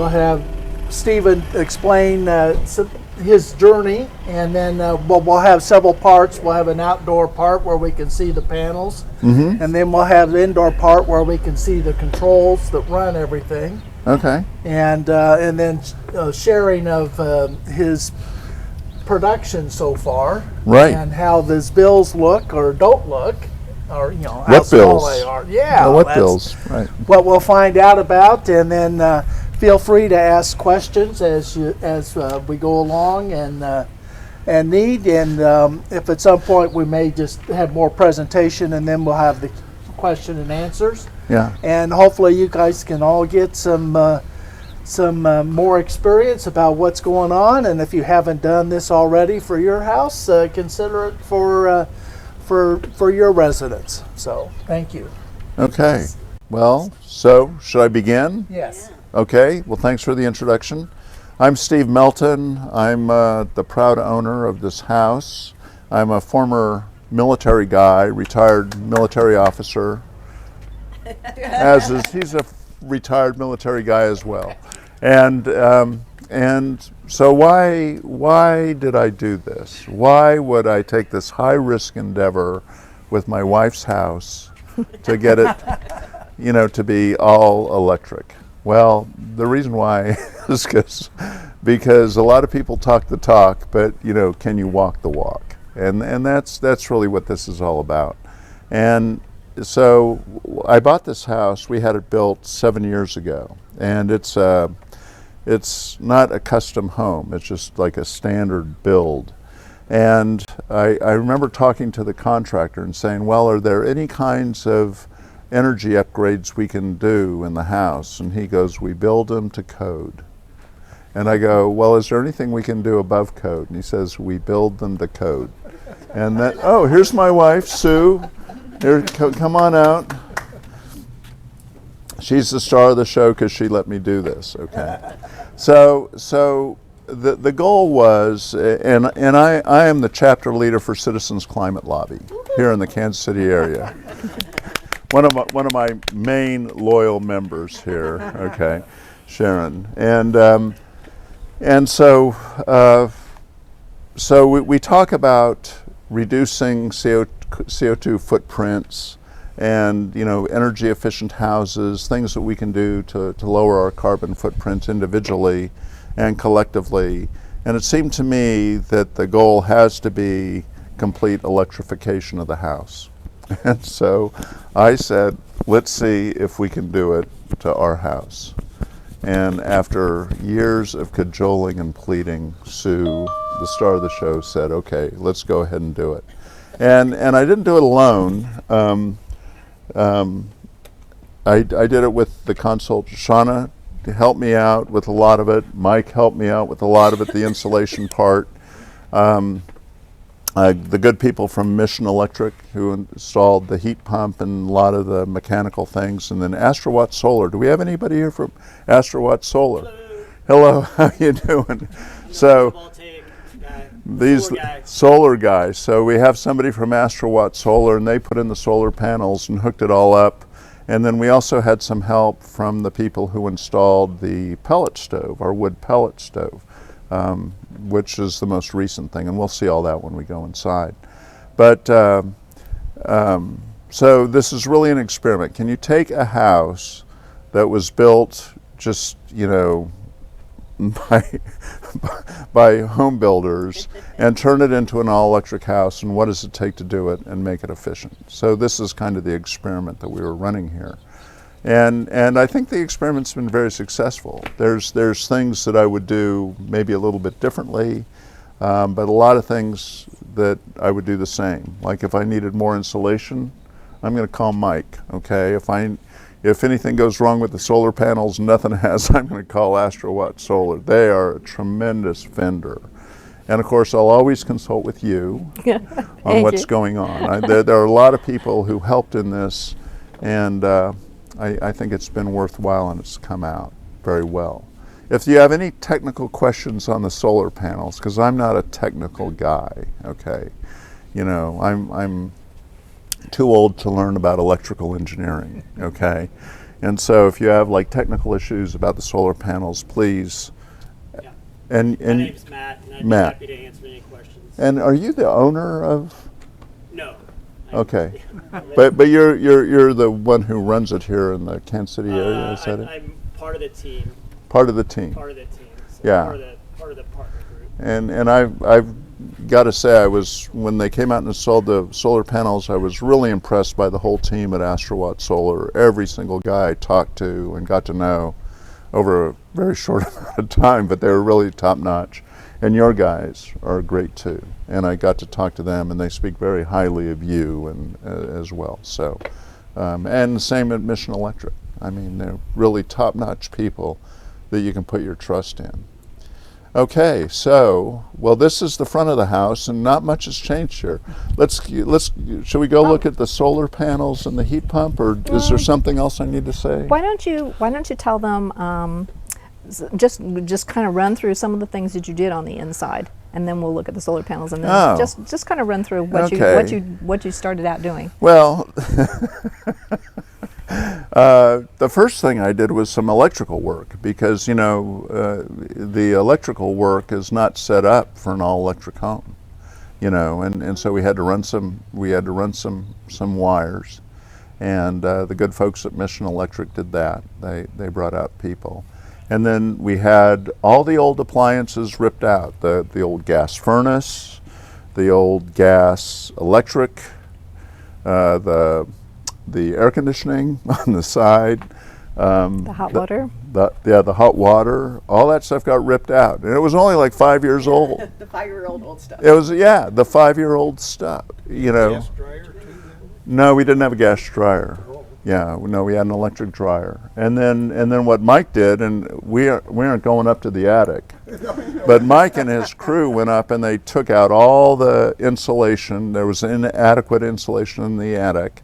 have Stephen explain his journey, and then we'll have several parts. We'll have an outdoor part where we can see the panels, and then we'll have the indoor part where we can see the controls that run everything. Okay. And then sharing of his production so far, right, and how those bills look or don't look, or how what small bills they are. Yeah, what bills? Right. What we'll find out about, and then feel free to ask questions as we go along, and need. And if at some point we may just have more presentation, and then we'll have the question and answers. Yeah. And hopefully you guys can all get some more experience about what's going on. And if you haven't done this already for your house, consider it for your residents. So thank you. Okay. Well, so should I begin? Yes. Okay. Well, thanks for the introduction. I'm Steve Melton. I'm the proud owner of this house. I'm a former military guy, retired military officer. He's a retired military guy as well. And so why did I do this? Why would I take this high risk endeavor with my wife's house to get it, to be all electric? Well, the reason why is because a lot of people talk the talk, but can you walk the walk? And that's really what this is all about. And so I bought this house. We had it built 7 years ago, and it's not a custom home. It's just like a standard build. And I remember talking to the contractor and saying, well, are there any kinds of energy upgrades we can do in the house? And he goes, we build them to code. And I go, well, is there anything we can do above code? And he says, we build them to code. And here's my wife, Sue. Here, come on out. She's the star of the show because she let me do this. Okay. So the goal was, and I am the chapter leader for Citizens Climate Lobby here in the Kansas City area. One of my main loyal members here. Okay, Sharon, and so we talk about reducing CO2 footprints, and energy efficient houses, things that we can do to lower our carbon footprint individually and collectively. And it seemed to me that the goal has to be complete electrification of the house. And so I said, let's see if we can do it to our house. And after years of cajoling and pleading, Sue, the star of the show, said, okay, let's go ahead and do it. And I didn't do it alone. I did it with the consultant. Shauna helped me out with a lot of it. Mike helped me out with a lot of it, the insulation part. The good people from Mission Electric who installed the heat pump and a lot of the mechanical things. And then Astrowatt Solar. Do we have anybody here from Astrowatt Solar? Hello, how you doing? So these solar guys. So we have somebody from Astrowatt Solar, and they put in the solar panels and hooked it all up. And then we also had some help from the people who installed the pellet stove, our wood pellet stove, which is the most recent thing. And we'll see all that when we go inside. But so this is really an experiment. Can you take a house that was built just, by home builders and turn it into an all-electric house, and what does it take to do it and make it efficient? So this is kind of the experiment that we were running here. And I think the experiment's been very successful. There's things that I would do maybe a little bit differently, but a lot of things that I would do the same. Like if I needed more insulation, I'm going to call Mike, okay? If anything goes wrong with the solar panels, nothing has, I'm going to call Astrowatt Solar. They are a tremendous vendor. And of course, I'll always consult with you on what's going on. There are a lot of people who helped in this, and I think it's been worthwhile, and it's come out very well. If you have any technical questions on the solar panels, because I'm not a technical guy, okay? I'm too old to learn about electrical engineering, okay? And so if you have like technical issues about the solar panels, please. Yeah. And My name's Matt, and I'd be Matt. happy to answer any questions. And are you the owner of? No. Okay. But you're the one who runs it here in the Kansas City area, is that it? I'm part of the team. Part of the team. Part of the team. So Yeah. Part of the partner group. And I've got to say, when they came out and installed the solar panels, I was really impressed by the whole team at Astrowatt Solar. Every single guy I talked to and got to know over a very short amount of time, but they were really top notch. And your guys are great too. And I got to talk to them, and they speak very highly of you and as well. So, and the same at Mission Electric. I mean, they're really top notch people that you can put your trust in. Okay, so, well, this is the front of the house, and not much has changed here. Should we go look at the solar panels and the heat pump, or is there something else I need to say? Why don't you tell them just kind of run through some of the things that you did on the inside, and then we'll look at the solar panels, and then just kind of run through what you started out doing. Well, the first thing I did was some electrical work, because the electrical work is not set up for an all-electric home, and so we had to run some wires, and the good folks at Mission Electric did that. They brought out people, and then we had all the old appliances ripped out, the old gas furnace, the old gas electric, the air conditioning on the side, The hot water. the hot water, all that stuff got ripped out, and it was only like 5 years old. The 5-year-old old stuff. It was, yeah, the 5-year-old stuff. Gas dryer too? No, we didn't have a gas dryer. Yeah, no, we had an electric dryer. And then what Mike did, and we aren't going up to the attic, but Mike and his crew went up and they took out all the insulation. There was inadequate insulation in the attic,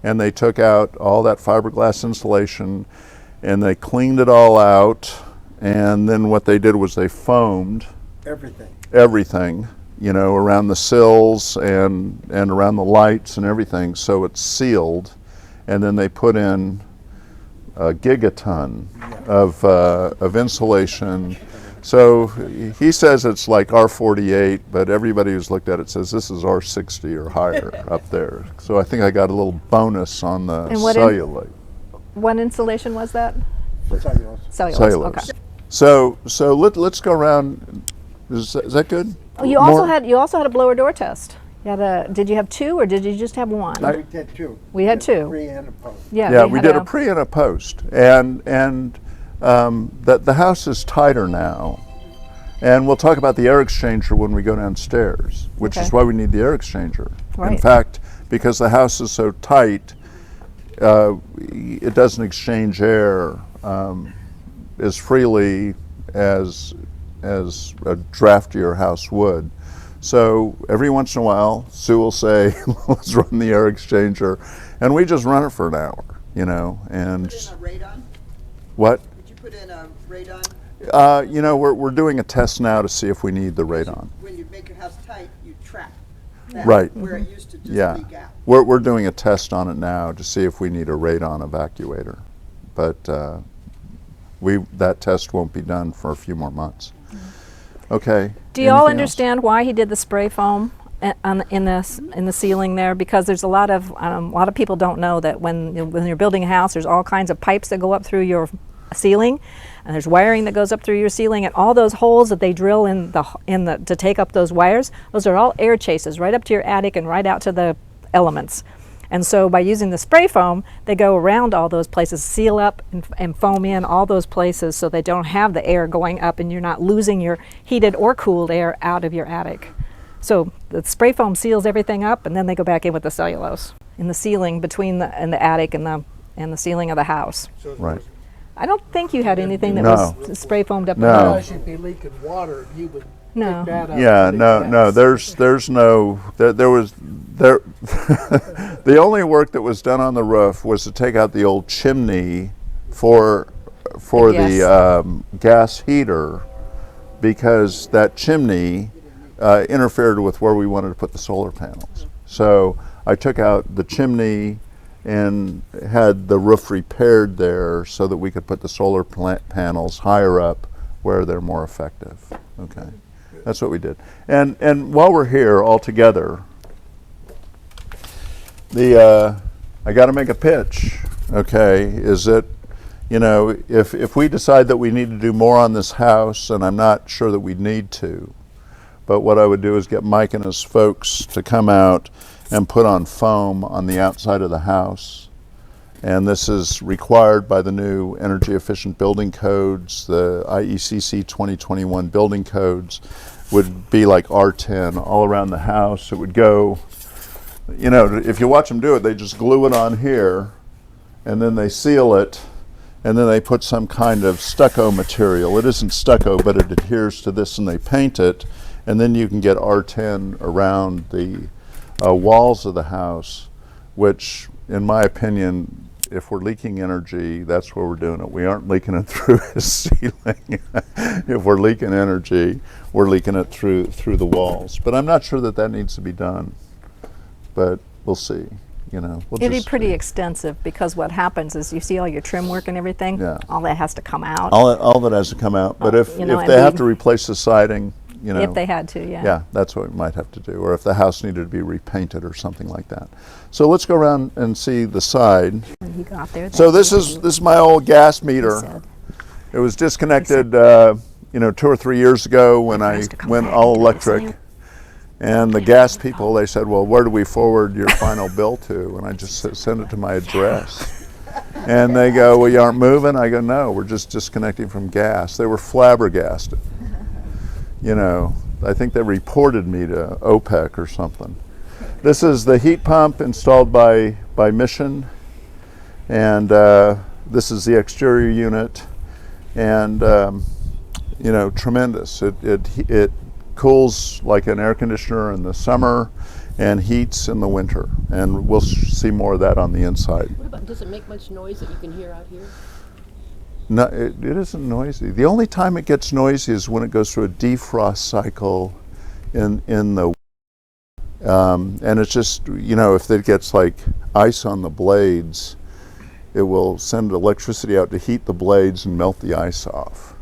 and they took out all that fiberglass insulation and they cleaned it all out. And then what they did was they foamed everything, around the sills and around the lights and everything, so it's sealed. And then they put in a gigaton of insulation. So he says it's like R48, but everybody who's looked at it says this is R60 or higher up there. So I think I got a little bonus on the cellulite. What insulation was that? Cellulose. Okay. So let's go around. Is that good? Oh, you also had a blower door test. Did you have two, or did you just have one? We did two. We had two. Pre and a post. Yeah, we did a pre and a post, and the house is tighter now, and we'll talk about the air exchanger when we go downstairs, which is why we need the air exchanger. Right. In fact, because the house is so tight, it doesn't exchange air as freely as a draftier house would. So every once in a while, Sue will say, let's run the air exchanger, and we just run it for an hour, and Put in a radon? what? Did you put in a radon? We're doing a test now to see if we need the radon. When you make your house tight, you trap that Right. where it used to just Yeah, leak out. we're doing a test on it now to see if we need a radon evacuator, but that test won't be done for a few more months. Okay. Do you all anything else? understand why he did the spray foam in the ceiling there? Because there's a lot of people don't know that when you're building a house, there's all kinds of pipes that go up through your ceiling, and there's wiring that goes up through your ceiling, and all those holes that they drill to take up those wires, those are all air chases right up to your attic and right out to the elements. And so by using the spray foam, they go around all those places, seal up and foam in all those places so they don't have the air going up and you're not losing your heated or cooled air out of your attic. So the spray foam seals everything up, and then they go back in with the cellulose in the ceiling between the attic and the ceiling of the house. Right. I don't think you had anything that No. was spray foamed up. No. in there. Unless you'd be leaking water, you would No. pick that up. Yeah, pretty no, fast. there's no, the only work that was done on the roof was to take out the old chimney for the gas heater, because that chimney interfered with where we wanted to put the solar panels. So I took out the chimney and had the roof repaired there so that we could put the solar panels higher up where they're more effective. Okay, that's what we did. And while we're here all together, I got to make a pitch. Okay, is it, you know, if we decide that we need to do more on this house, and I'm not sure that we need to, but what I would do is get Mike and his folks to come out and put on foam on the outside of the house. And this is required by the new energy efficient building codes. The IECC 2021 building codes would be like R10 all around the house. It would go, you know, if you watch them do it, they just glue it on here, and then they seal it, and then they put some kind of stucco material. It isn't stucco, but it adheres to this, and they paint it, and then you can get R10 around the walls of the house, which, in my opinion, if we're leaking energy, that's where we're doing it. We aren't leaking it through the ceiling. If we're leaking energy, we're leaking it through the walls. But I'm not sure that that needs to be done. But we'll see. You know, we'll It'd be just pretty see. extensive, because what happens is you see all your trim work and everything. Yeah. All that has to come out. All that has to come out. But if you know, if and they have we- to replace the siding, you know, if they had to, yeah. yeah, that's what we might have to do. Or if the house needed to be repainted or something like that. So let's go around and see the side. When he got there. So that's this what is my old gas he meter. said. It was disconnected, you know, 2 or 3 years ago when I has to come went back all into this electric. thing. And the gas people, they said, well, where do we forward your final bill to? And I just send it to my address. And they go, well, you aren't moving? I go, no, we're just disconnecting from gas. They were flabbergasted. You know, I think they reported me to OPEC or something. This is the heat pump installed by Mission. And this is the exterior unit. And, you know, tremendous. It cools like an air conditioner in the summer and heats in the winter. And we'll see more of that on the inside. What about, does it make much noise that you can hear out here? No, it isn't noisy. The only time it gets noisy is when it goes through a defrost cycle in the and it's just, you know, if it gets like ice on the blades, it will send electricity out to heat the blades and melt the ice off.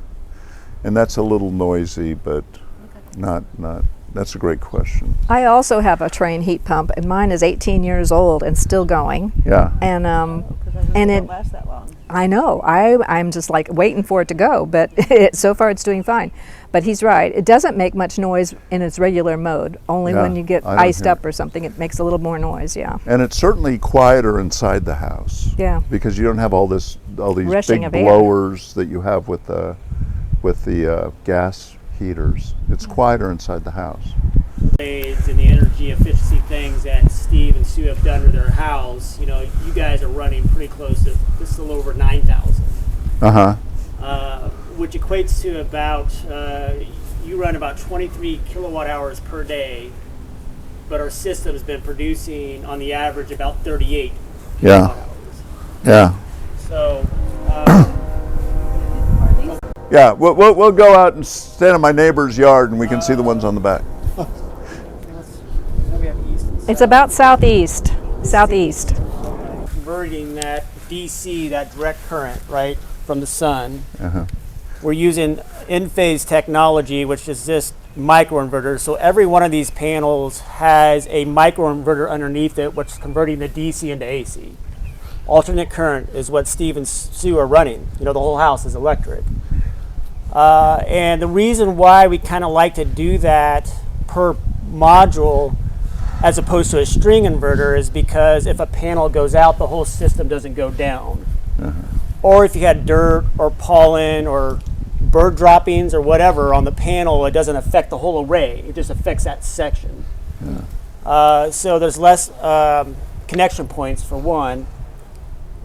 And that's a little noisy, but not that's a great question. I also have a Trane heat pump, and mine is 18 years old and still going. Yeah. And And it it last that long. I know. I'm just like waiting for it to go, but so far it's doing fine. But he's right. It doesn't make much noise in its regular mode. Only Yeah, when you get I don't iced hear up or something, it makes a little more noise. Yeah. And it's certainly quieter inside the house. Yeah. Because you don't have all these Rushing big of air. blowers that you have with the gas heaters. It's quieter inside the house. Blades and the energy efficiency things that Steve and Sue have done to their house, you know, you guys are running pretty close to just a little over 9,000, which equates to about, you run about 23 kilowatt hours per day, but our system has been producing on the average about 38 Yeah. kilowatt hours. Yeah. So, Yeah, we'll go out and stand in my neighbor's yard and we can see the ones on the back. we have east and It's about southeast. Southeast. converting that DC, that direct current, right, from the sun. Uh-huh. We're using in-phase technology, which is this microinverter. So every one of these panels has a microinverter underneath it, which is converting the DC into AC. Alternate current is what Steve and Sue are running. You know, the whole house is electric. And the reason why we kind of like to do that per module as opposed to a string inverter is because if a panel goes out, the whole system doesn't go down. Or if you had dirt or pollen or bird droppings or whatever on the panel, it doesn't affect the whole array. It just affects that section. So there's less connection points for one.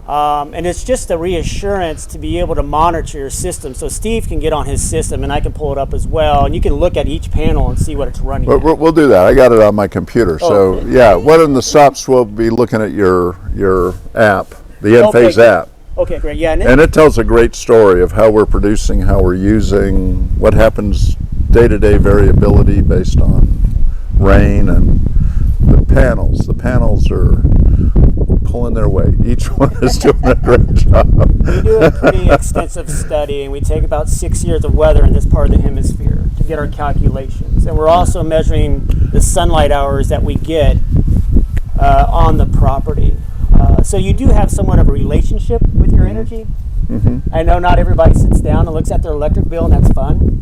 And it's just a reassurance to be able to monitor your system. So Steve can get on his system and I can pull it up as well. And you can look at each panel and see what it's running at. We'll do that. I got it on my computer. So okay. yeah, one of the stops will be looking at your app, the Enphase Okay. app. Okay, great. Yeah, And it tells a great story of how we're producing, how we're using, what happens day-to-day variability based on rain and the panels. The panels are pulling their weight. Each one is doing a great job. We do a pretty extensive study, and we take about 6 years of weather in this part of the hemisphere to get our calculations. And we're also measuring the sunlight hours that we get on the property. So you do have somewhat of a relationship with your energy. I know not everybody sits down and looks at their electric bill, and that's fun.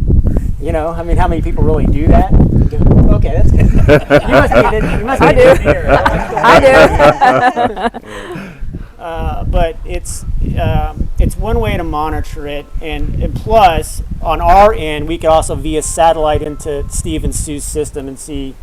You know, I mean, how many people really do that? Okay, that's good. You must be an engineer. I do. But it's one way to monitor it, and plus on our end, we can also via satellite into Steve and Sue's system and see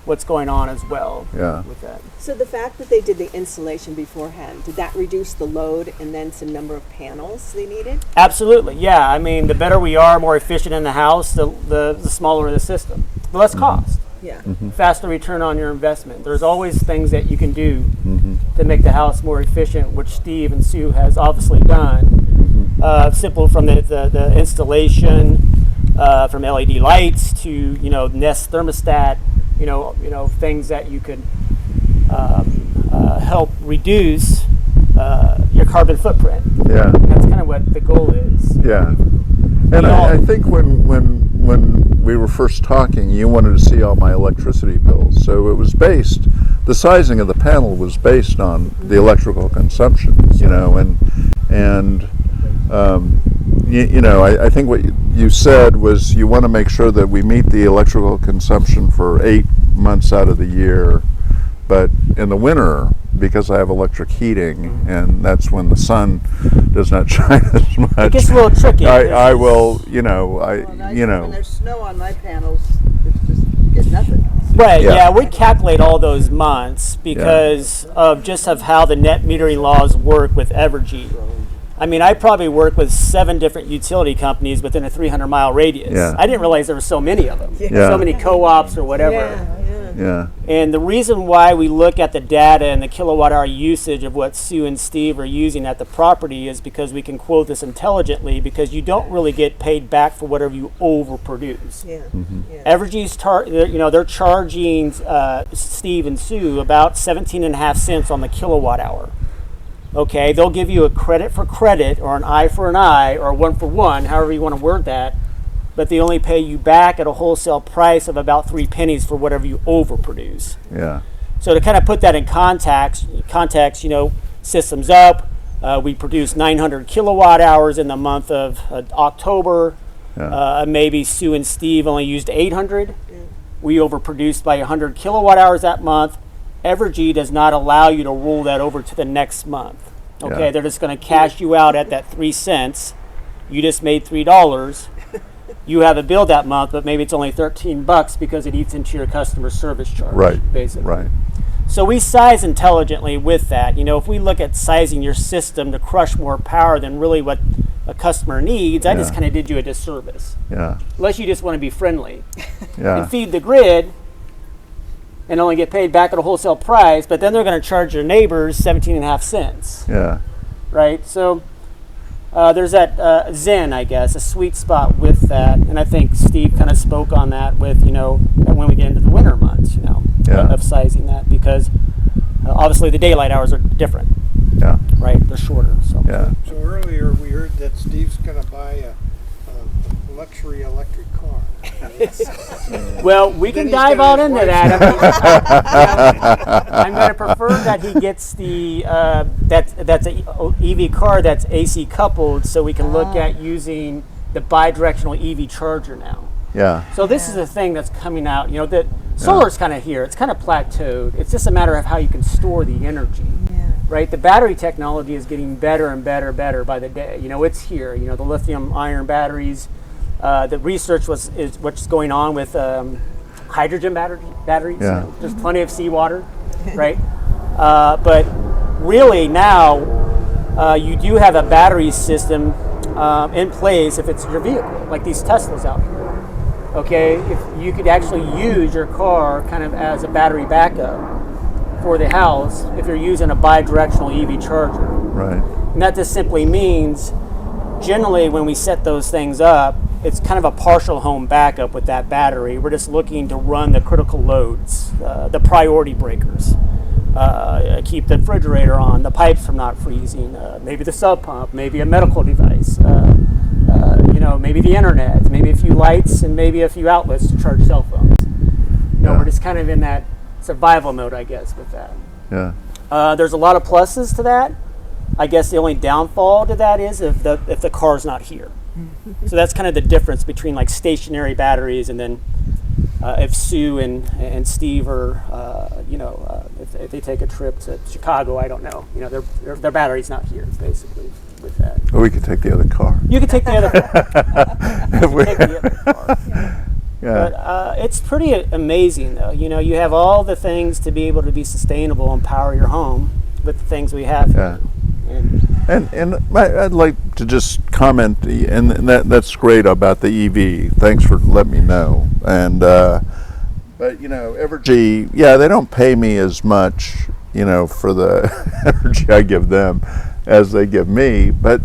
what's going on as well. Yeah. With that. So the fact that they did the installation beforehand, did that reduce the load and then some number of panels they needed? Absolutely, yeah. I mean, the better we are, more efficient in the house, the smaller the system, the less cost. Yeah. Faster return on your investment. There's always things that you can do to make the house more efficient, which Steve and Sue has obviously done. Simple from the installation, from LED lights to Nest thermostat, things that you could help reduce your carbon footprint. Yeah. That's kind of what the goal is. Yeah. And I think when we were first talking, you wanted to see all my electricity bills. So it was the sizing of the panel was based on the electrical consumption, I think what you said was you want to make sure that we meet the electrical consumption for 8 months out of the year, but in the winter, because I have electric heating, and that's when the sun does not shine as much. It gets a little tricky. I will, When there's snow on my panels, it's just get nothing. Right, Yeah. yeah, we calculate all those months because of how the net metering laws work with Evergy. I mean, I probably work with 7 different utility companies within a 300-mile radius. Yeah. I didn't realize there were so many of them, Yeah. so many co-ops or whatever. Yeah. And the reason why we look at the data and the kilowatt hour usage of what Sue and Steve are using at the property is because we can quote this intelligently, because you don't really get paid back for whatever you overproduce. Yeah. Evergy's they're charging Steve and Sue about 17.5 cents on the kilowatt hour. Okay, they'll give you a credit for credit, or an eye for an eye, or a one for one, however you want to word that, but they only pay you back at a wholesale price of about 3 pennies for whatever you overproduce. Yeah. So to kind of put that in context, systems up, we produce 900 kilowatt hours in the month of October. Yeah. Maybe Sue and Steve only used 800. We overproduced by 100 kilowatt hours that month. Evergy does not allow you to roll that over to the next month. Okay, Yeah. they're just going to cash you out at that 3 cents. You just made $3. You have a bill that month, but maybe it's only $13 because it eats into your customer service charge. Right. Basically. Right. So we size intelligently with that. If we look at sizing your system to crush more power than really what a customer needs, I just Yeah. kind of did you a disservice. Yeah. Unless you just want to be friendly Yeah. and feed the grid and only get paid back at a wholesale price, but then they're going to charge your neighbors 17.5 cents, Yeah. right? So there's that zen, I guess, a sweet spot with that, and I think Steve kind of spoke on that with, when we get into the winter months, Yeah. of sizing that, because obviously the daylight hours are different, Yeah. right? They're shorter. So Yeah. So earlier we heard that Steve's going to buy a luxury electric car. Well, we can Then he's dive got out his into wife. that. I'm going to prefer that he gets the that's a EV car that's AC coupled, so we can look at using the bi-directional EV charger now. Yeah. So this is a thing that's coming out. That solar's kind of here. It's kind of plateaued. It's just a matter of how you can store the energy. Right, the battery technology is getting better and better by the day. It's here. The lithium-ion batteries. The research is what's going on with hydrogen batteries. Yeah. There's plenty of seawater, right? But really now, you do have a battery system in place if it's your vehicle, like these Teslas out here. Okay, if you could actually use your car kind of as a battery backup for the house if you're using a bi-directional EV charger. Right. And that just simply means, generally when we set those things up, it's kind of a partial home backup with that battery. We're just looking to run the critical loads, the priority breakers. keep the refrigerator on, the pipes from not freezing, maybe the sub pump, maybe a medical device, maybe the internet, maybe a few lights, and maybe a few outlets to charge cell phones. We're just kind of in that survival mode, I guess, with that. Yeah. There's a lot of pluses to that. I guess the only downfall to that is if the car's not here. So that's kind of the difference between like stationary batteries and then if Sue and Steve are, if they take a trip to Chicago, I don't know. Their battery's not here, basically, with that. Or we could take the other car. You could take the other car. You could take the other car. Yeah. But it's pretty amazing, though. You have all the things to be able to be sustainable and power your home with the things we have here. And I'd like to just comment, and that's great about the EV. Thanks for letting me know. And but Evergy, they don't pay me as much, for the energy I give them as they give me. But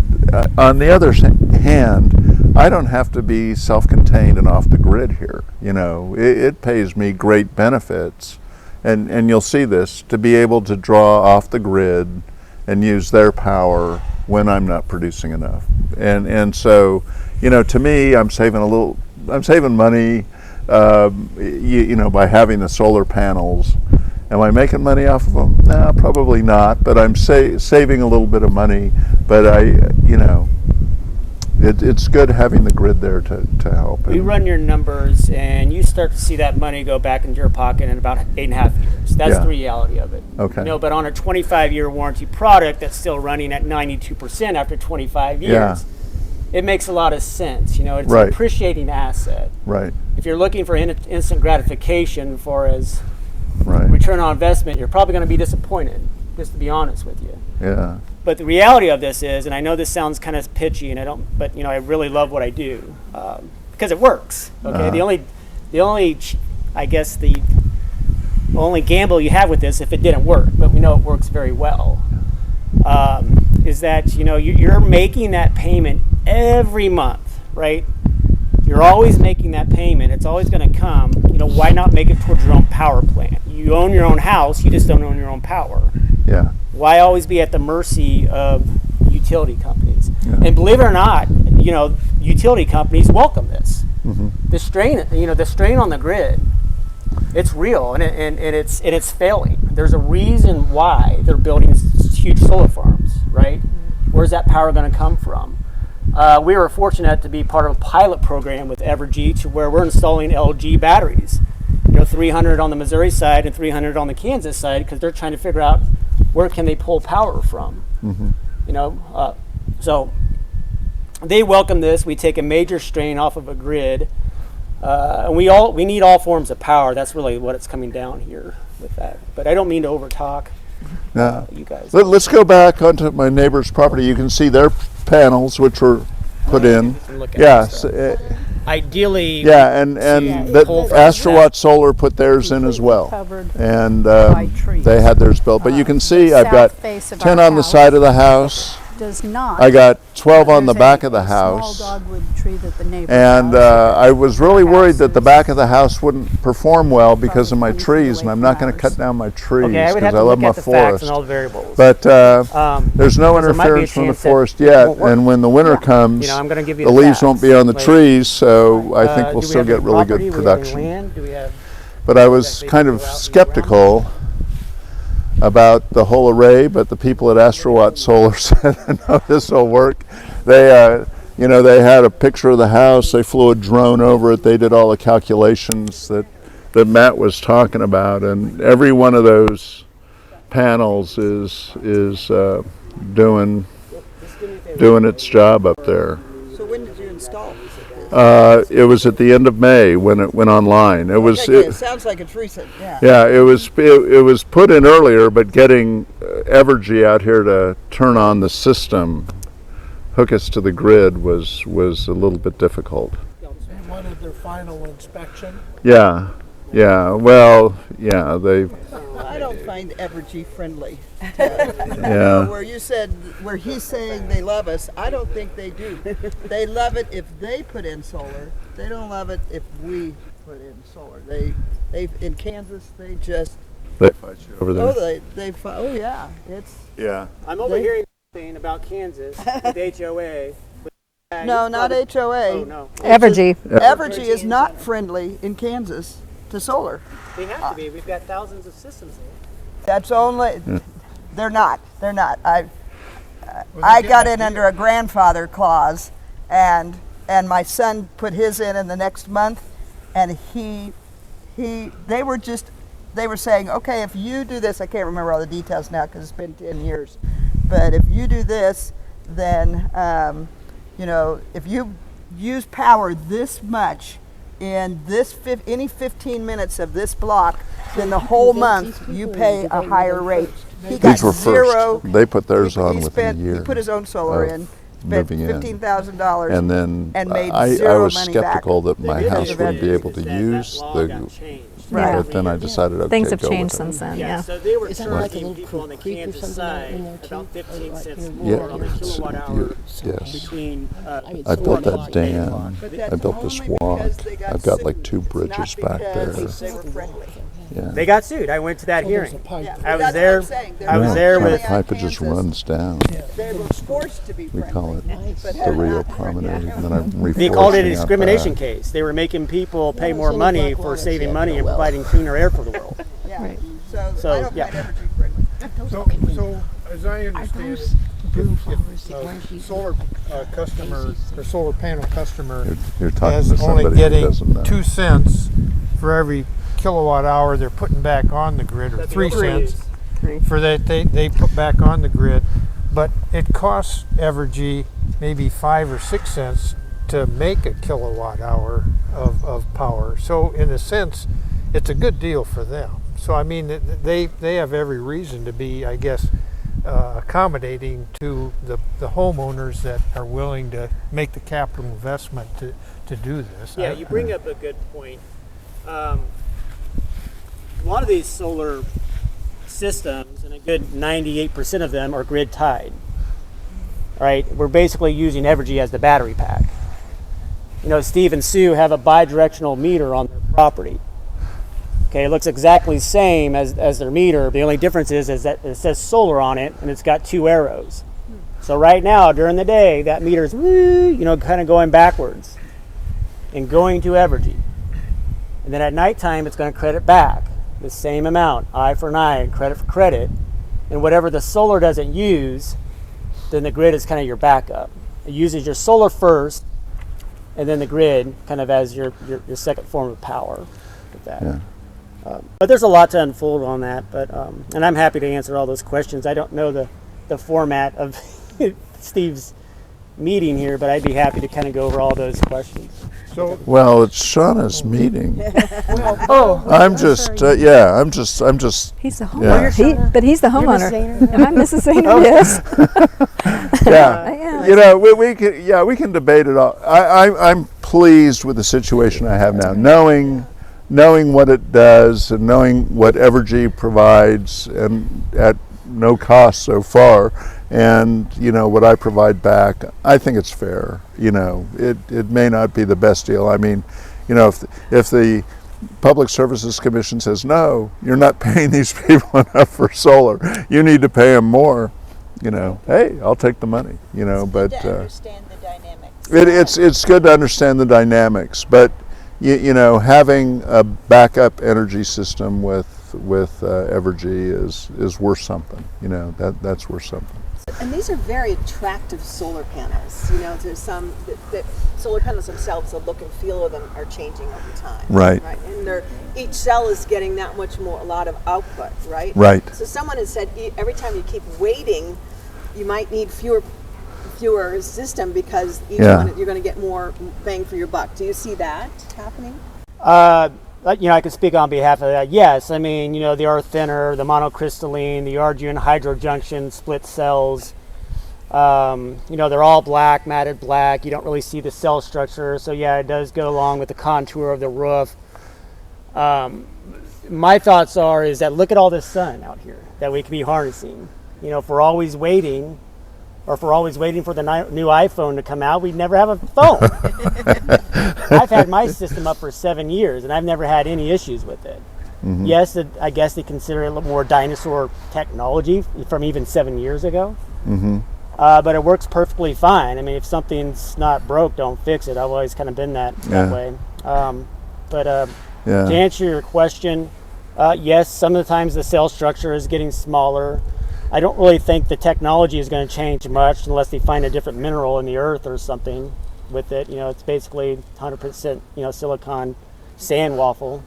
on the other hand, I don't have to be self-contained and off the grid here. It pays me great benefits, and you'll see this, to be able to draw off the grid and use their power when I'm not producing enough. And so, to me, I'm saving money, by having the solar panels. Am I making money off of them? No, probably not, but I'm saving a little bit of money. But it's good having the grid there to help. We run your numbers, and you start to see that money go back into your pocket in about 8.5 years. That's the reality of it. Okay. But on a 25-year warranty product that's still running at 92% after 25 years, it makes a lot of sense. It's an appreciating asset. Right. If you're looking for instant gratification for as right. return on investment, you're probably going to be disappointed, just to be honest with you. Yeah. But the reality of this is, and I know this sounds kind of pitchy, and I really love what I do because it works. Okay, the only, I guess the only gamble you have with this, if it didn't work, but we know it works very well, is that you're making that payment every month, right? You're always making that payment. It's always going to come. Why not make it towards your own power plant? You own your own house. You just don't own your own power. Yeah. Why always be at the mercy of utility companies? Yeah. And believe it or not, utility companies welcome this. Mm-hmm. The strain on the grid, it's real, and it's failing. There's a reason why they're building these huge solar farms, right? Where's that power going to come from? We were fortunate to be part of a pilot program with Evergy to where we're installing LG batteries. 300 on the Missouri side and 300 on the Kansas side, because they're trying to figure out where can they pull power from. Mm-hmm. So they welcome this. We take a major strain off of a grid, and we need all forms of power. That's really what it's coming down here with that. But I don't mean to overtalk you guys. Let's go back onto my neighbor's property. You can see their panels, which were put in. Yes. Ideally. Yeah, and that Astrowatt Solar put theirs in as well, and they had theirs built. But you can see I've got 10 on the side of the house. Does not. I got 12 on the back of the house. Small dogwood tree that the neighbor And I was really worried that the back of the house wouldn't perform well because of my trees, and I'm not going to cut down my trees because I love my forest. And all the variables. But there's no interference from the forest yet, and when the winter comes, the leaves won't be on the trees, so I think we'll still get really good production. But I was kind of skeptical about the whole array, but the people at Astrowatt Solar said, no, this will work. They had a picture of the house, they flew a drone over it, they did all the calculations that Matt was talking about, and every one of those panels is doing its job up there. So when did you install? It was at the end of May when it went online. It sounds like it's recent. Yeah. Yeah, it was put in earlier, but getting Evergy out here to turn on the system, hook us to the grid was a little bit difficult. They wanted their final inspection. Yeah. Well, yeah, they. I don't find Evergy friendly. Yeah. Where he's saying they love us, I don't think they do. They love it if they put in solar. They don't love it if we put in solar. They in Kansas, they just They fight you over there. Oh yeah, it's Yeah. I'm overhearing something about Kansas with HOA. no, not HOA. Oh no, Evergy. Evergy is not friendly in Kansas to solar. they have to be. We've got thousands of systems there. That's only. They're not. They're not. I got in under a grandfather clause, and my son put his in the next month, and they were saying, okay, if you do this, I can't remember all the details now because it's been 10 years, but if you do this, then if you use power this much in this any 15 minutes of this block, then the whole month you pay a higher rate. He got These were zero. first. They put theirs on He within a year. He put his own solar of in, spent moving in. $15,000, And then and made I zero was money skeptical back. that my The good house news would be is able to that use law the. got changed. Right. But then I decided, okay, Things have go changed with it. since then. Yeah, Yeah. so they were Is that like a charging little people on the creek or Kansas something out in side there, too? about 15 Right cents here. more on the Yeah, kilowatt hour yes. between. I built that dam. But I that's built this only walk. because they got I've got like sued. 2 It's bridges not back there. because they were friendly. Yeah. They got sued. I went to that hearing. Yeah, I that's was what there. I'm saying. They're I was not there friendly with. The on pipe just Kansas. runs down They were forced to be We friendly. call it but the have Rio not. Promenade. And then I'm They called it a reforesting out discrimination back. case. They were making people pay it's more in the money black for walnut, saving yeah, money and well. providing cleaner air for the world. Yeah. Right. So I don't yeah. find Evergy friendly. So as I understand it, if a solar customer or solar panel customer You're talking to is only somebody who getting doesn't know. 2 cents for every kilowatt hour they're putting back on the grid, or 3 cents for that they put back on the grid, but it costs Evergy maybe 5 or 6 cents to make a kilowatt hour of power. So in a sense, it's a good deal for them. So I mean, they have every reason to be, I guess, accommodating to the homeowners that are willing to make the capital investment to do this. Yeah, you bring up a good point. A lot of these solar systems, and a good 98% of them, are grid tied. Right? We're basically using Evergy as the battery pack. You know, Steve and Sue have a bidirectional meter on their property. Okay, it looks exactly the same as their meter. The only difference is that it says solar on it, and it's got 2 arrows. So right now, during the day, that meter's, kind of going backwards and going to Evergy. And then at nighttime, it's going to credit back the same amount, eye for an eye, credit for credit. And whatever the solar doesn't use, then the grid is kind of your backup. It uses your solar first, and then the grid kind of as your second form of power with that. Yeah. But there's a lot to unfold on that. But and I'm happy to answer all those questions. I don't know the format of Steve's meeting here, but I'd be happy to kind of go over all those questions. So Well, it's Shauna's meeting. Oh, I'm just, I'm just, he's the Yeah. homeowner. But he's the homeowner. Am I Mrs. Sainer? Yes. yeah. I am. You know, we can debate it all. I'm pleased with the situation I have now, knowing what it does and knowing what Evergy provides, and at no cost so far, and what I provide back. I think it's fair. It may not be the best deal. I mean, if the Public Services Commission says, no, you're not paying these people enough for solar, you need to pay them more, hey, I'll take the money, but To understand the dynamics. it's good to understand the dynamics, but having a backup energy system with Evergy is worth something. That's worth something. And these are very attractive solar panels. There's some that solar panels themselves, the look and feel of them are changing over time. Right. And each cell is getting that much more, a lot of output, right? Right. So someone has said every time you keep waiting, you might need fewer system because each one you're going to get more bang for your buck. Do you see that happening? I can speak on behalf of that. Yes, I mean, they are thinner, the monocrystalline, the argon hydrojunction split cells. They're all black, matted black. You don't really see the cell structure. So yeah, it does go along with the contour of the roof. My thoughts is that look at all this sun out here that we could be harnessing. If we're always waiting, or if we're always waiting for the new iPhone to come out, we'd never have a phone. I've had my system up for 7 years, and I've never had any issues with it. Yes, I guess they consider it a little more dinosaur technology from even 7 years ago. But it works perfectly fine. I mean, if something's not broke, don't fix it. I've always kind of been that way. To answer your question, yes, some of the times the cell structure is getting smaller. I don't really think the technology is going to change much unless they find a different mineral in the earth or something with it. It's basically 100% silicon sand waffle.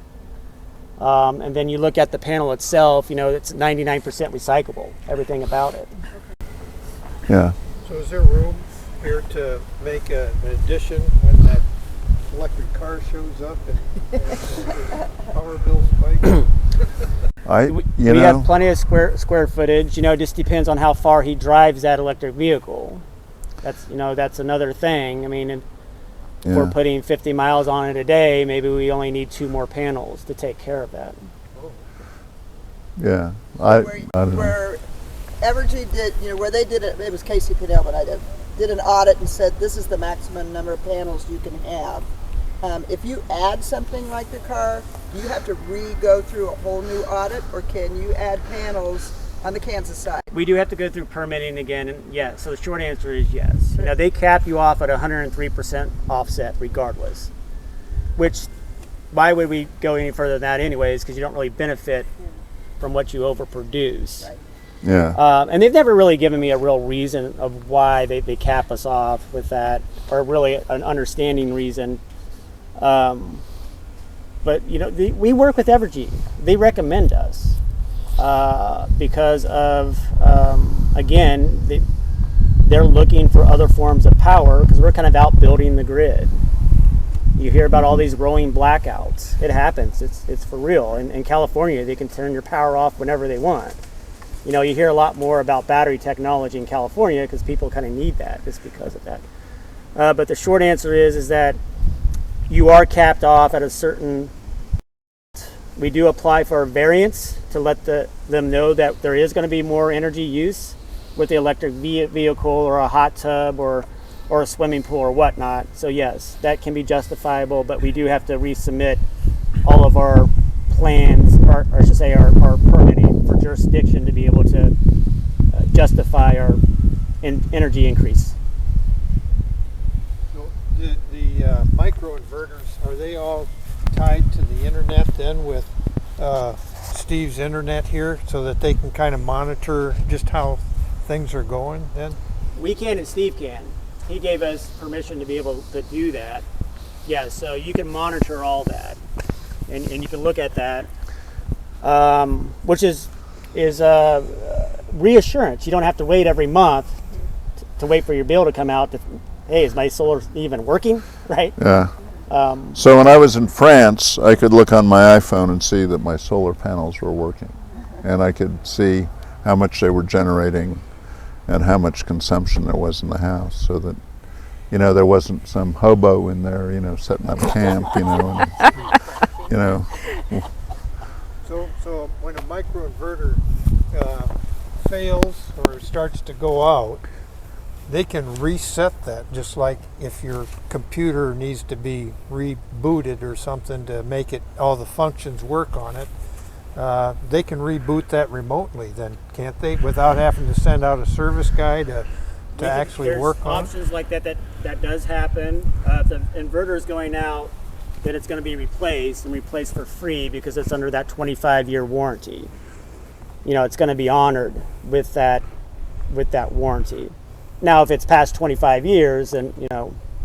And then you look at the panel itself, it's 99% recyclable, everything about it. Yeah. So is there room here to make an addition when that electric car shows up and power bill spikes? We have plenty of square footage. It just depends on how far he drives that electric vehicle. That's another thing. I mean, if we're putting 50 miles on it a day, maybe we only need 2 more panels to take care of that. Yeah. I don't know. Where Evergy did, where they did it was Casey Pinnell, but I did an audit and said this is the maximum number of panels you can have. If you add something like the car, do you have to go through a whole new audit, or can you add panels on the Kansas side? We do have to go through permitting again, and yes. So the short answer is yes. They cap you off at 103% offset regardless. Which, why would we go any further than that anyways? Because you don't really benefit from what you overproduce. Right. Yeah. And they've never really given me a real reason of why they cap us off with that, or really an understanding reason. But we work with Evergy. They recommend us because of again they're looking for other forms of power because we're kind of out building the grid. You hear about all these rolling blackouts. It happens. It's for real. In California, they can turn your power off whenever they want. You hear a lot more about battery technology in California because people kind of need that just because of that. But the short answer is that you are capped off at a certain. We do apply for a variance to let them know that there is going to be more energy use with the electric vehicle or a hot tub or a swimming pool or whatnot. So yes, that can be justifiable, but we do have to resubmit all of our plans, or I should say our permitting for jurisdiction to be able to justify our energy increase. So the microinverters, are they all tied to the internet then with Steve's internet here so that they can kind of monitor just how things are going then? We can and Steve can. He gave us permission to be able to do that. Yeah, so you can monitor all that and you can look at that, which is reassurance. You don't have to wait every month to wait for your bill to come out to, hey, is my solar even working, right? Yeah. So when I was in France, I could look on my iPhone and see that my solar panels were working. And I could see how much they were generating and how much consumption there was in the house, so that, there wasn't some hobo in there, setting up camp, and, So when a microinverter fails or starts to go out, they can reset that, just like if your computer needs to be rebooted or something to make it all the functions work on it. They can reboot that remotely then, can't they, without having to send out a service guy to actually work on it? There's options like that does happen. If the inverter is going out, then it's going to be replaced for free because it's under that 25-year warranty. It's going to be honored with that warranty. Now, if it's past 25 years, then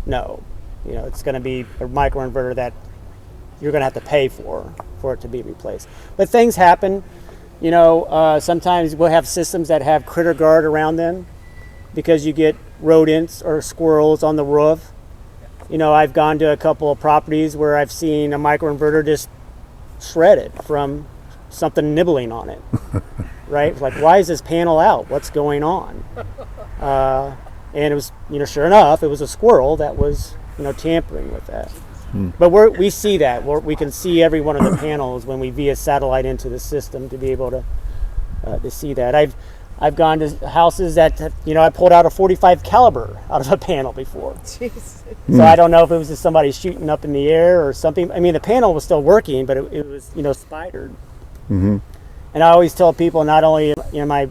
no, it's going to be a microinverter that you're going to have to pay for it to be replaced. But things happen. Sometimes we'll have systems that have critter guard around them because you get rodents or squirrels on the roof. I've gone to a couple of properties where I've seen a microinverter just shredded from something nibbling on it. Right? Like, why is this panel out? What's going on? And it was, sure enough, it was a squirrel that was, tampering with that. But we see that. We can see every one of the panels when we via satellite into the system to be able to see that. I've gone to houses that, I pulled out a 45 caliber out of a panel before. Jeez. So I don't know if it was just somebody shooting up in the air or something. I mean, the panel was still working, but it was, spidered. Mm-hmm. And I always tell people, not only am I,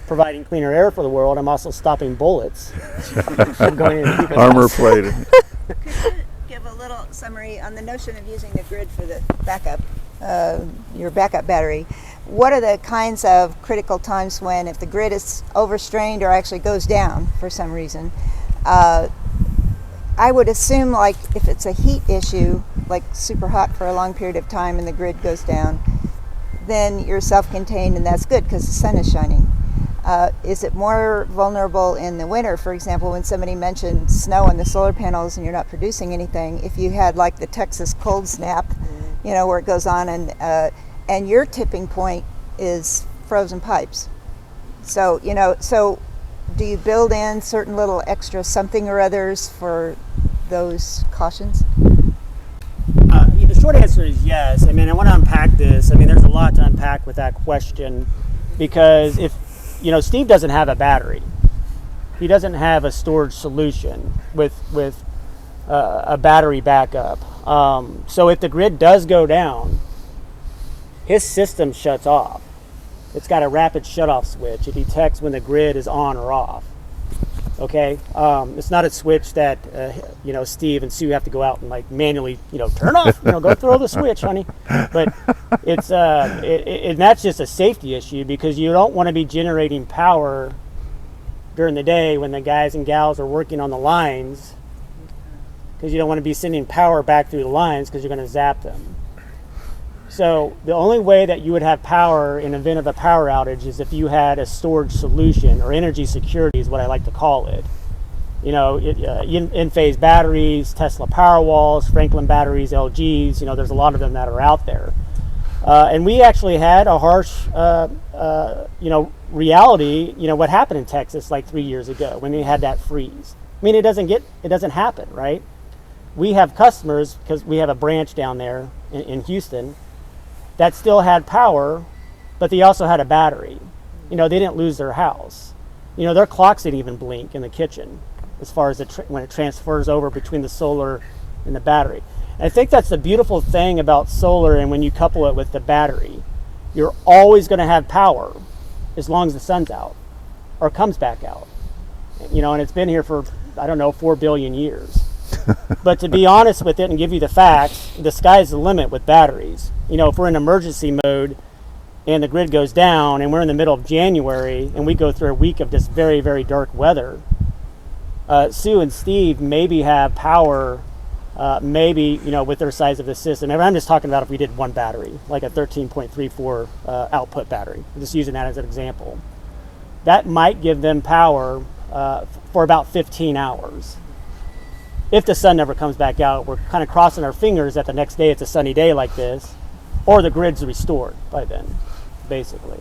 providing cleaner air for the world, I'm also stopping bullets from going into people's Armor houses. plated. Could you give a little summary on the notion of using the grid for the backup, your backup battery? What are the kinds of critical times when, if the grid is overstrained or actually goes down for some reason? I would assume, like, if it's a heat issue, like super hot for a long period of time and the grid goes down, then you're self-contained and that's good because the sun is shining. Is it more vulnerable in the winter? For example, when somebody mentioned snow on the solar panels and you're not producing anything, if you had like the Texas cold snap, where it goes on and your tipping point is frozen pipes. So, so do you build in certain little extra something or others for those cautions? The short answer is yes. I mean, I want to unpack this. I mean, there's a lot to unpack with that question, because if, Steve doesn't have a battery. He doesn't have a storage solution with a battery backup. So if the grid does go down, his system shuts off. It's got a rapid shutoff switch. It detects when the grid is on or off. Okay, it's not a switch that Steve and Sue have to go out and like manually turn off. Go throw the switch, honey. But it's and that's just a safety issue, because you don't want to be generating power during the day when the guys and gals are working on the lines, because you don't want to be sending power back through the lines because you're going to zap them. So the only way that you would have power in event of a power outage is if you had a storage solution, or energy security is what I like to call it. In-phase batteries, Tesla Powerwalls, Franklin batteries, LGs, there's a lot of them that are out there. And we actually had a harsh, reality, what happened in Texas like 3 years ago when they had that freeze. I mean, it doesn't happen, right? We have customers, because we have a branch down there in Houston, that still had power, but they also had a battery. They didn't lose their house. Their clocks didn't even blink in the kitchen as far as when it transfers over between the solar and the battery. And I think that's the beautiful thing about solar, and when you couple it with the battery, you're always going to have power as long as the sun's out or comes back out. And it's been here for, 4 billion years. But to be honest with it and give you the facts, the sky's the limit with batteries. If we're in emergency mode and the grid goes down and we're in the middle of January and we go through a week of just very, very dark weather, Sue and Steve maybe have power, with their size of the system. And I'm just talking about if we did one battery, like a 13.34 output battery. I'm just using that as an example. That might give them power for about 15 hours. If the sun never comes back out, we're kind of crossing our fingers that the next day it's a sunny day like this, or the grid's restored by then, basically.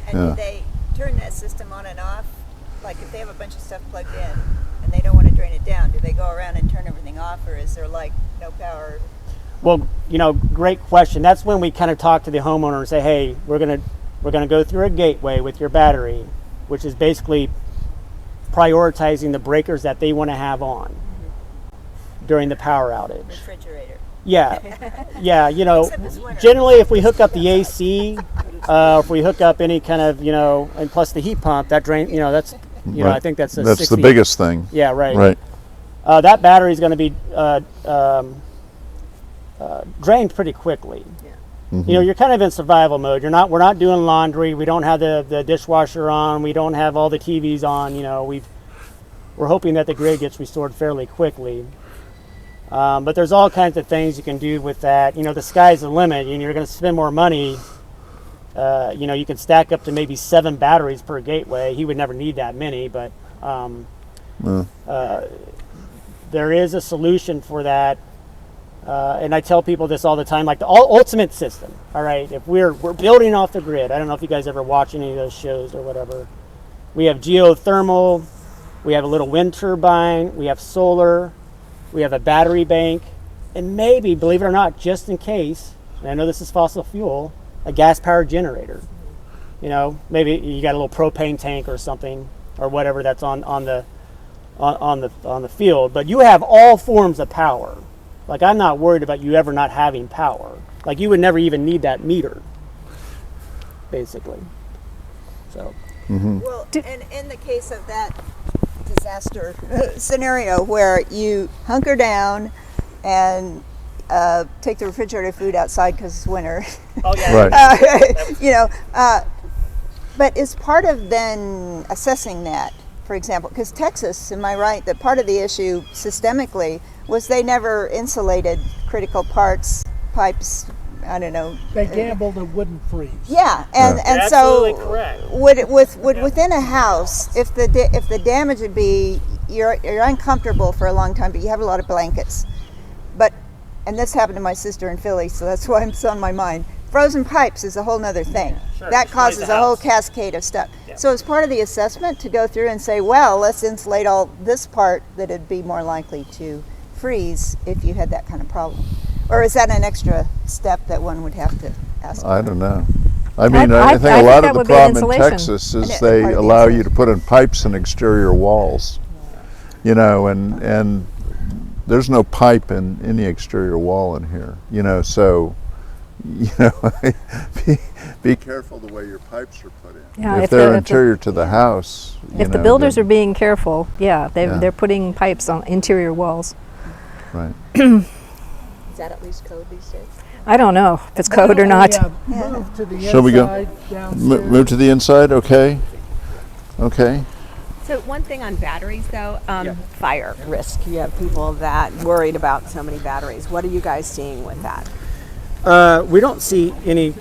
And do they turn that system on and off? Like if they have a bunch of stuff plugged in and they don't want to drain it down, do they go around and turn everything off, or is there like no power? Well, great question. That's when we kind of talk to the homeowner and say, hey, we're gonna go through a gateway with your battery, which is basically prioritizing the breakers that they want to have on during the power outage. Refrigerator. Yeah, Except it's winter. generally if we hook up the AC, if we hook up any kind of, and plus the heat pump, that drain, that's, Right. I think that's a That's 60. the biggest thing. Yeah, right. Right. That battery is going to be drained pretty quickly. Mm-hmm. You're kind of in survival mode. We're not doing laundry. We don't have the dishwasher on. We don't have all the TVs on. We're hoping that the grid gets restored fairly quickly. But there's all kinds of things you can do with that. The sky's the limit. You're going to spend more money. You can stack up to maybe 7 batteries per gateway. He would never need that many, but there is a solution for that. And I tell people this all the time, like the ultimate system. All right, if we're building off the grid, I don't know if you guys ever watch any of those shows or whatever. We have geothermal, we have a little wind turbine, we have solar, we have a battery bank, and maybe, believe it or not, just in case, and I know this is fossil fuel, a gas-powered generator. You know, maybe you got a little propane tank or something or whatever that's on the field, but you have all forms of power. Like, I'm not worried about you ever not having power. Like, you would never even need that meter, basically. So. Well, and in the case of that disaster scenario where you hunker down and take the refrigerated food outside because it's winter, Oh yeah. Right. you know, but is part of then assessing that, for example, because Texas, am I right, that part of the issue systemically was they never insulated critical parts, pipes, I don't know. They gambled it wouldn't freeze. Yeah, and You're so absolutely correct. would within a house, if the damage would be you're uncomfortable for a long time, but you have a lot of blankets, and this happened to my sister in Philly, so that's why it's on my mind. Frozen pipes is a whole nother thing. Sure, That destroys causes the a whole house. cascade of stuff. Yeah. So as part of the assessment to go through and say, well, let's insulate all this part that it'd be more likely to freeze if you had that kind of problem. Or is that an extra step that one would have to ask? I don't know. I mean, I I think think a lot that of the would be problem in insulation. Texas And is it- they part of the allow you to insulation. put in pipes and exterior walls, you know, and there's no pipe in any exterior wall in here, you know, so, you know, be careful the way your pipes are put in. Yeah, if if they're the- interior to the house, If the builders are being careful, Yeah. they're putting pipes on interior walls. right. Is that at least code these days? I don't know if it's code or not. Move to the Shall we go? inside, downstairs. Move to the inside, okay? Okay. So one thing on batteries though, Fire risk. You have people that worried about so many batteries. What are you guys seeing with that? We don't see any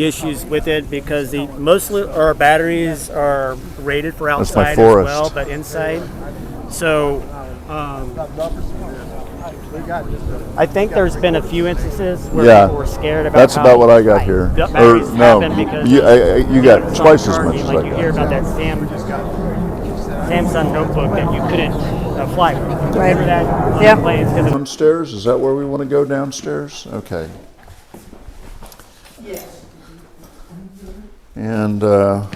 issues with it because mostly our batteries are rated for That's my outside as forest. well, but inside. So I think there's been a few instances where Yeah. people were scared about. That's how about what I got here. batteries happen because You got it's twice as on much charging, as like I you hear got. about that Samsung notebook that you couldn't fly with. Remember that on Yeah. the planes? 'Cause it- Downstairs, is that where we want to go downstairs? Okay. And all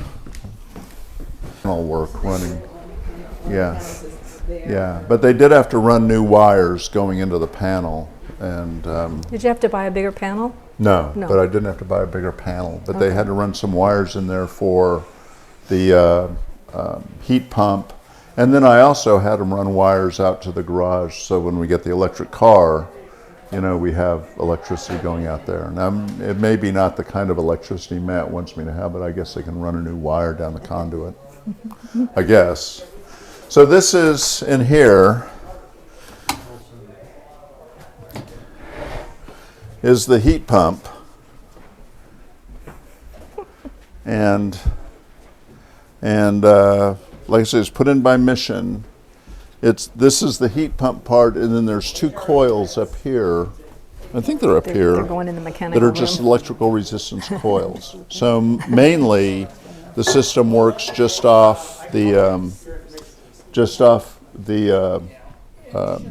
work running. Yeah. Yeah, but they did have to run new wires going into the panel, and Did you have to buy a bigger panel? no, No. but I didn't have to buy a bigger panel. But they had to run some wires in there for the heat pump, and then I also had them run wires out to the garage, so when we get the electric car, you know, we have electricity going out there. Now, it may be not the kind of electricity Matt wants me to have, but I guess they can run a new wire down the conduit. I guess. So this is in here is the heat pump, and like I said, it's put in by Mission. This is the heat pump part, and then there's two coils up here. I think they're up here. They're going in the mechanical That are just room. electrical resistance coils. So mainly, the system works just off the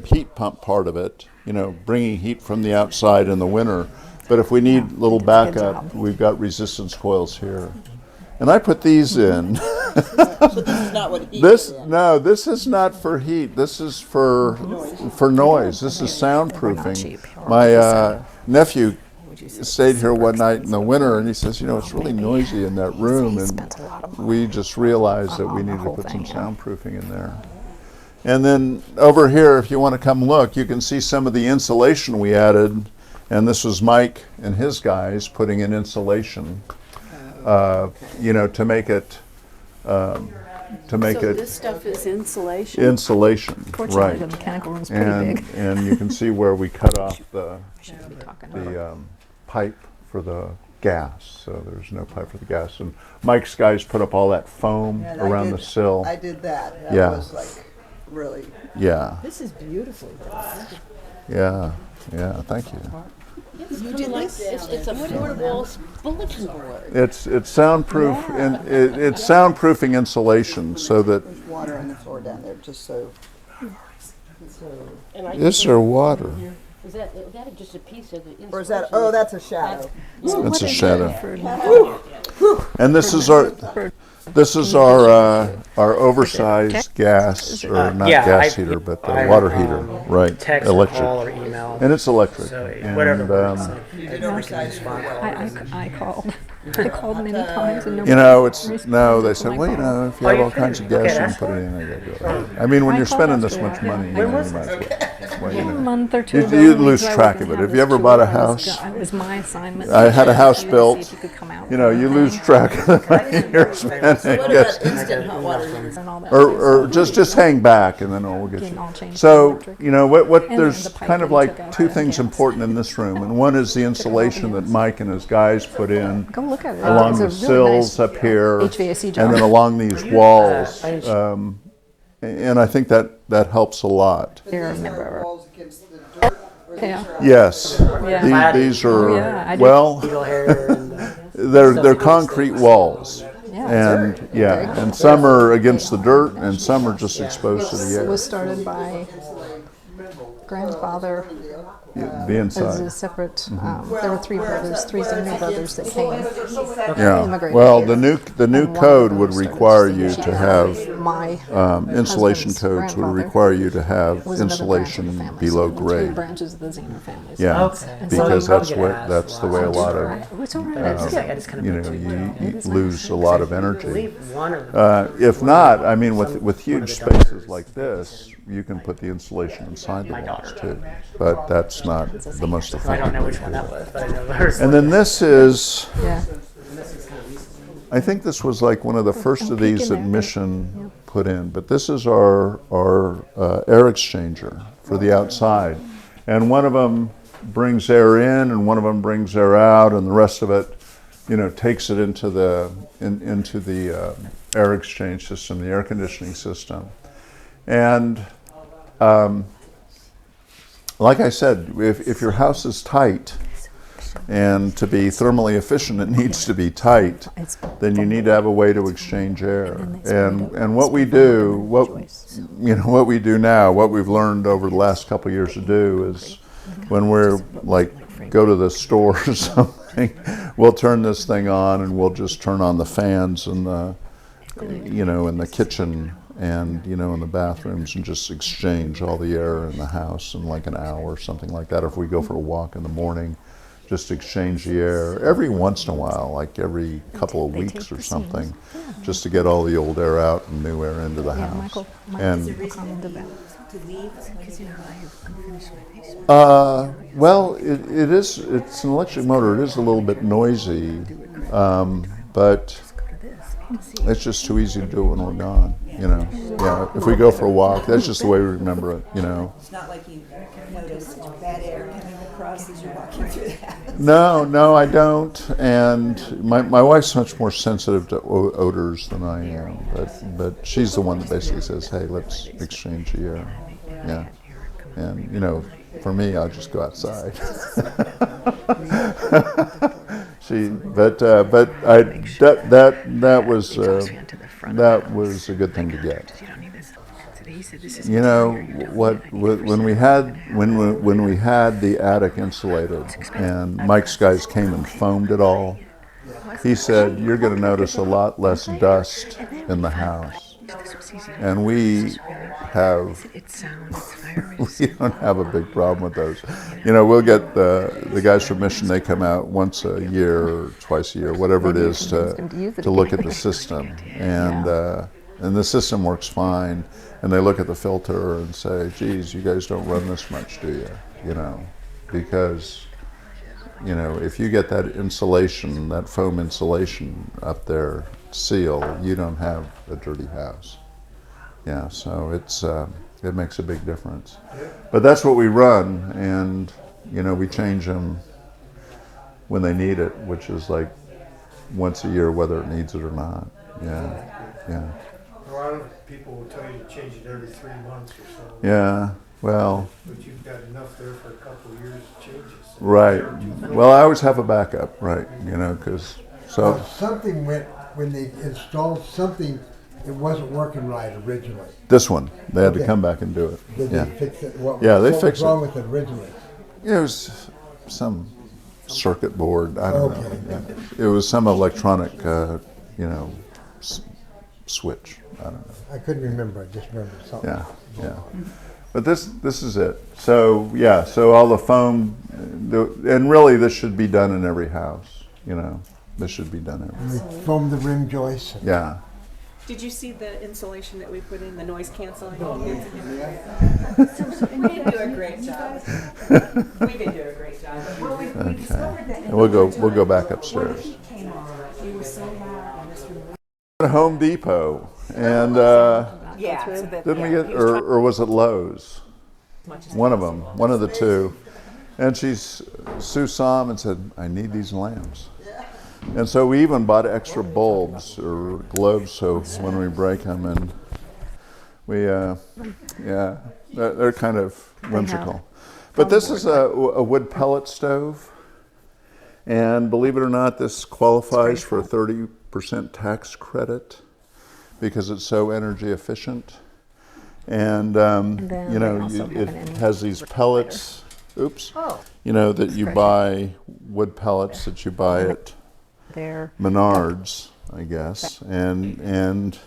heat pump part of it. You know, bringing heat from the outside in the winter. But if we need a little backup, we've got resistance coils here. And I put these in. So this is not what heat is. This is not for heat. This is for noise. This is soundproofing. cheap. My nephew stayed here one night in the winter, and he says, you know, it's really noisy in that room, and we just realized that we needed to put some soundproofing in there. And then over here, if you want to come look, you can see some of the insulation we added, and this was Mike and his guys putting in insulation, you know, to make it. So this stuff is insulation? Insulation, Fortunately, right? the mechanical room's pretty big. And you can see where we cut off the pipe for the gas. So there's no pipe for the gas. And Mike's guys put up all that foam around the sill. I did that. That Yeah. was like really. Yeah, This is beautiful. yeah, yeah. Thank you. You did this? It's a floor-to-wall bulletin board. It's soundproof and it's soundproofing insulation so that. There's water on the floor down there, just so. And I Is there water? Is that just a piece of the installation? Or is that, oh, that's a shadow. It's a shadow. And this is our oversized gas, or not gas heater, but the water heater, right? Text Electric. or call or email. And it's electric. So And, whatever works. I called. I called many times and you know, it's no. They said, well, you know, if you have all kinds of gas, you can put it in. I go, I mean, when you're spending this much money, you know, you might as well, you a know. month or two. You lose track of it. Have you ever bought a house? It was my assignment. I had a house built. See if you could come out. You know, you lose track of the money you're spending. What about instant hot water heaters? And all that Or just hang back, and then we'll get Getting all you. changed So, electric. you know, what And there's the pipe kind of that you took like out two of the things gas. important in this room, and one is the insulation that Mike and his guys put in Go look at it. along It's the a really sills nice up here, HVAC job. and then along these walls, and I think that helps a lot. Here, remember. Yeah. Yes, Yeah. these Oh, are yeah, I do. well, Needle hair and, they're concrete walls. Yeah. And and some are against the dirt, and some are just exposed to the It air. was started by grandfather Be as a inside. separate. There were three senior brothers that came. Yeah. immigrated Well, here. the new And one of code them would started require you distinguishing to have my insulation husband's codes would grandfather require you to have was another branch of the insulation family. below So there were grade. three branches of the Zener family. Yeah, Okay. because So you that's probably get what that's the way a lot of It's all right. It's I good. just kind of you know you lose a lot of energy. believe one of them. If not, I mean, with huge spaces like this, you can put the insulation inside the walls too. But that's not the most I don't effective know way which to one do that it. was, but I know hers. And then this is, Yeah. I think this was like one of the first of these that Mission put in. But this is our air exchanger for the outside, and one of them brings air in, and one of them brings air out, and the rest of it, you know, takes it into the air exchange system, the air conditioning system, and. Like I said, if your house is tight, and to be thermally efficient, it needs to be tight, then you need to have a way to exchange air. And what we do, what we do now, what we've learned over the last couple of years to do is, when we're like go to the store or something, we'll turn this thing on and we'll just turn on the fans in the, in the kitchen and in the bathrooms, and just exchange all the air in the house in like an hour or something like that. If we go for a walk in the morning, just exchange the air every once in a while, like every couple of weeks or something, just to get all the old air out and new air into the house. Well, it's an electric motor. It is a little bit noisy, but it's just too easy to do it when we're gone. Yeah. If we go for a walk, that's just the way we remember it. It's not like you notice bad air coming across as you're walking through the house. No, I don't. And my wife's much more sensitive to odors than I am. But she's the one that basically says, "Hey, let's exchange the air." Yeah. And for me, I'll just go outside. That was a good thing to get. When we had the attic insulated, and Mike's guys came and foamed it all, he said, "You're going to notice a lot less dust in the house." And we don't have a big problem with those. We'll get the guys from Mission. They come out once a year or twice a year, whatever it is, to look at the system, and the system works fine. And they look at the filter and say, "Geez, you guys don't run this much, do you?" Because if you get that insulation, that foam insulation up there, seal, you don't have a dirty house. Yeah, so it makes a big difference. But that's what we run, and we change them when they need it, which is like once a year, whether it needs it or not. Yeah. A lot of people will tell you to change it every 3 months or so. Yeah, well. But you've got enough there for a couple of years to change it. So Right. Well, I always have a backup, right? Because something went when they installed something. It wasn't working right originally. This one, they had to come back and do it. Did Yeah. they fix it? Yeah, they what fixed was wrong it. with it originally? It was some circuit board. I don't know. Yeah. It was some electronic, switch. I don't know. I couldn't remember. I just remember something. Yeah, yeah. But this is it. So yeah. So all the foam, and really this should be done in every house. This should be done every. We foam the rim joists. Yeah. Did you see the insulation that we put in, the noise canceling? We did do a great job. We did do a great job. Well, we discovered that. And we'll go back upstairs. It was so loud. At Home Depot, and Yeah. So didn't we get, or was it Lowe's? One of them, one of the two. And Sue saw him and said, "I need these lamps." And so we even bought extra bulbs or globes so when we break them, and we, they're kind of whimsical. But this is a wood pellet stove, and believe it or not, this qualifies for a 30% tax credit because it's so energy efficient. And it has these pellets. Oops. That you buy, wood pellets that you buy at Menards, I guess, and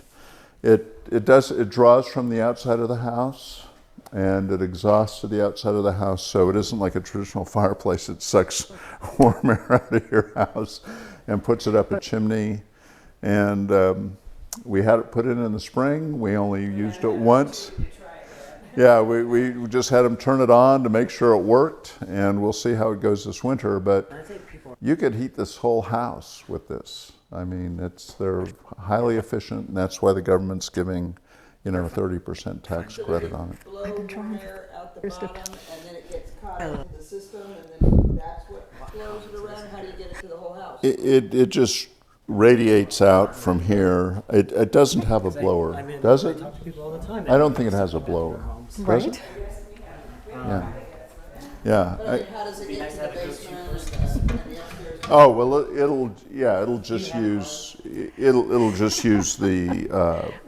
it draws from the outside of the house, and it exhausts to the outside of the house, so it isn't like a traditional fireplace. It sucks warm air out of your house and puts it up a chimney. And we had it put in the spring. We only used it once. Yeah, we just had them turn it on to make sure it worked, and we'll see how it goes this winter. But you could heat this whole house with this. I mean, they're highly efficient, and that's why the government's giving, a 30% tax credit on it. Blow warm air out the bottom, and then it gets caught into the system, and then that's what flows it around. How do you get it to the whole house? It just radiates out from here. It doesn't have a blower, does it? I don't think it has a blower. Does it? Yeah. Yeah. How does it get to the basement? Oh well, it'll just use the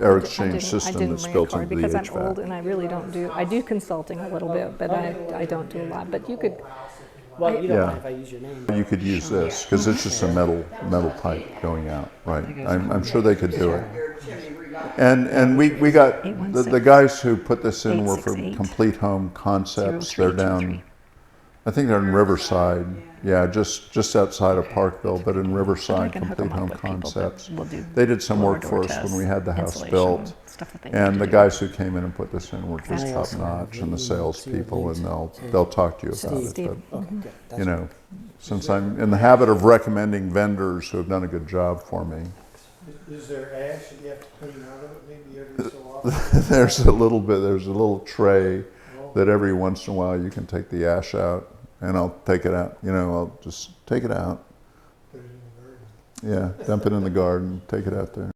air exchange system that's built into the because I'm old HVAC. and I really don't do. I do consulting a little bit, but I don't do a lot. But you could. Well, you don't mind if I use your name. You could use this because it's just a metal pipe going out, right? I'm sure they could do it. And we got the guys who put this in were from Complete Home Concepts. They're down, I think they're in Riverside. Yeah, just outside of Parkville, but in Riverside, Complete Home Concepts. They did some work for us when we had the house built. And the guys who came in and put this in were just top notch, and the salespeople, and they'll talk to you about it. But, since I'm in the habit of recommending vendors who have done a good job for me. Is there ash that you have to clean out of it maybe every so often? There's a little tray that every once in a while you can take the ash out, and I'll take it out. I'll just take it out. Put it in the garden. Yeah, dump it in the garden, take it out there.